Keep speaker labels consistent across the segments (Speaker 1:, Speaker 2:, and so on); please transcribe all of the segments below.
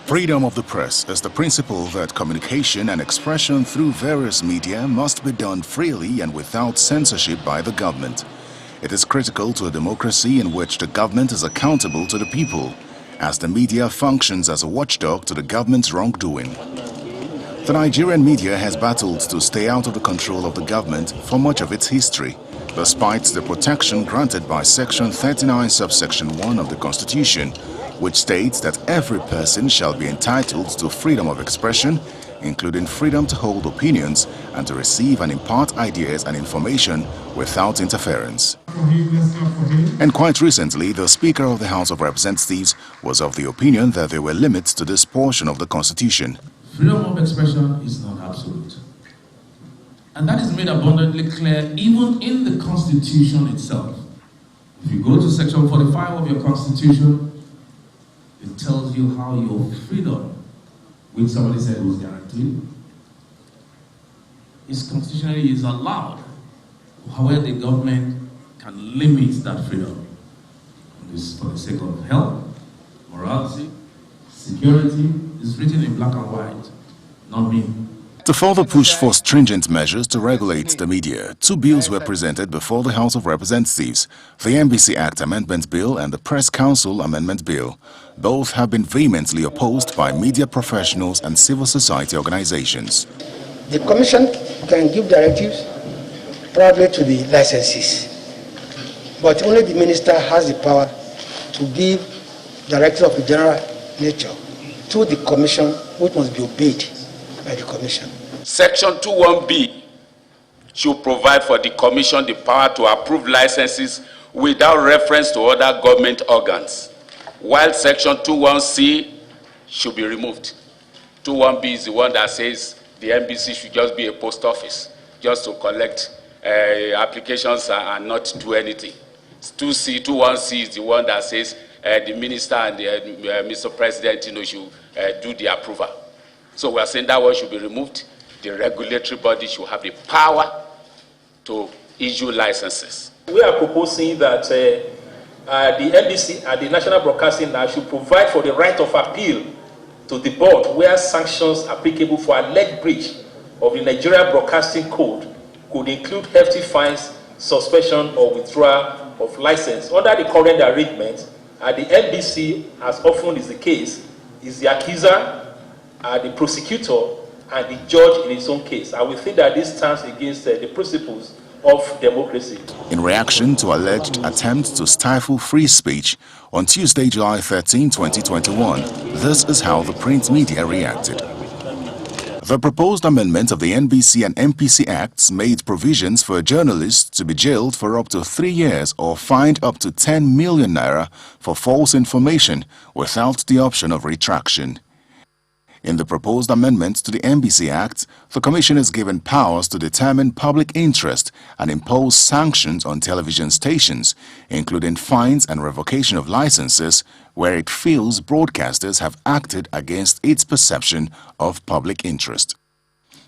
Speaker 1: Freedom of the press is the principle that communication and expression through various media must be done freely and without censorship by the government. It is critical to a democracy in which the government is accountable to the people, as the media functions as a watchdog to the government's wrongdoing. The Nigerian media has battled to stay out of the control of the government for much of its history, despite the protection granted by Section 39 subsection 1 of the Constitution, which states that every person shall be entitled to freedom of expression, including freedom to hold opinions and to receive and impart ideas and information without interference. And quite recently, the Speaker of the House of Representatives was of the opinion that there were limits to this portion of the Constitution.
Speaker 2: Freedom of expression is not absolute. And that is made abundantly clear even in the Constitution itself. If you go to Section 45 of your Constitution, it tells you how your freedom, which somebody said was guaranteed, is constitutionally is allowed. However, the government can limit that freedom. This for the sake of health, morality, security. It's written in black and white, not me.
Speaker 1: To further push for stringent measures to regulate the media, two bills were presented before the House of Representatives, the NBC Act Amendment Bill and the Press Council Amendment Bill. Both have been vehemently opposed by media professionals and civil society organizations.
Speaker 3: The Commission can give directives probably to the licensees, but only the Minister has the power to give directives of a general nature to the Commission, which must be obeyed by the Commission.
Speaker 4: Section 21B should provide for the Commission the power to approve licenses without reference to other government organs, while Section 21C should be removed. 21B is the one that says the NBC should just be a post office, just to collect applications and not do anything. 21C is the one that says the Minister and Mr. President should do the approval. So we are saying that one should be removed. The regulatory body should have the power to issue licenses.
Speaker 5: We are proposing that the NBC and the National Broadcasting Act should provide for the right of appeal to the board where sanctions applicable for alleged breach of the Nigeria Broadcasting Code could include hefty fines, suspension or withdrawal of license. Under the current arrangement, the NBC, as often is the case, is the accuser, the prosecutor, and the judge in its own case. And we think that this stands against the principles of democracy.
Speaker 1: In reaction to alleged attempts to stifle free speech, on Tuesday, July 13, 2021, this is how the print media reacted. The proposed amendment of the NBC and MPC Acts made provisions for journalists to be jailed for up to 3 years or fined up to 10 million naira for false information without the option of retraction. In the proposed amendment to the NBC Act, the Commission is given powers to determine public interest and impose sanctions on television stations, including fines and revocation of licenses, where it feels broadcasters have acted against its perception of public interest.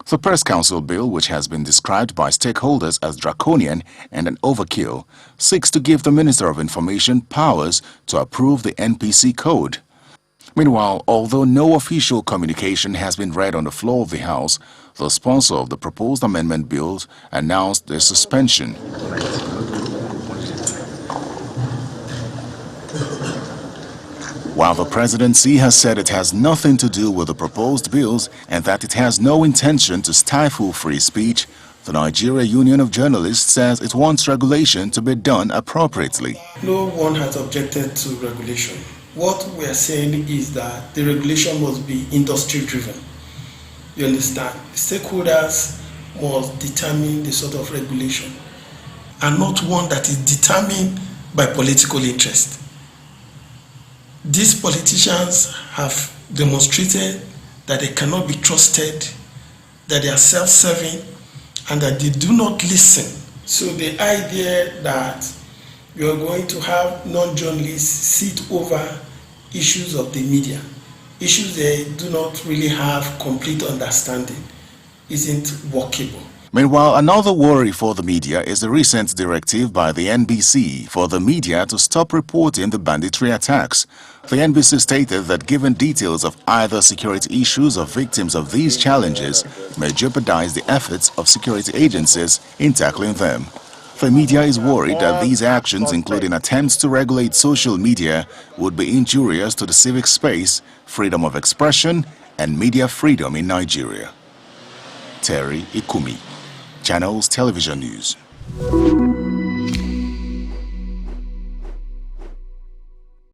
Speaker 1: The Press Council Bill, which has been described by stakeholders as draconian and an overkill, seeks to give the Minister of Information powers to approve the NPC Code. Meanwhile, although no official communication has been read on the floor of the House, the sponsor of the proposed amendment bill announced their suspension. While the presidency has said it has nothing to do with the proposed bills and that it has no intention to stifle free speech, the Nigeria Union of Journalists says it wants regulation to be done appropriately.
Speaker 6: No one has objected to regulation. What we are saying is that the regulation must be industry-driven. You understand? The stakeholders must determine the sort of regulation and not one that is determined by political interest. These politicians have demonstrated that they cannot be trusted, that they are self-serving, and that they do not listen. So the idea that you are going to have non-journalists sit over issues of the media, issues they do not really have complete understanding, isn't workable.
Speaker 1: Meanwhile, another worry for the media is the recent directive by the NBC for the media to stop reporting the banditry attacks. The NBC stated that given details of either security issues or victims of these challenges may jeopardize the efforts of security agencies in tackling them. The media is worried that these actions, including attempts to regulate social media, would be injurious to the civic space, freedom of expression, and media freedom in Nigeria. Terry Ikumi, Channels Television News.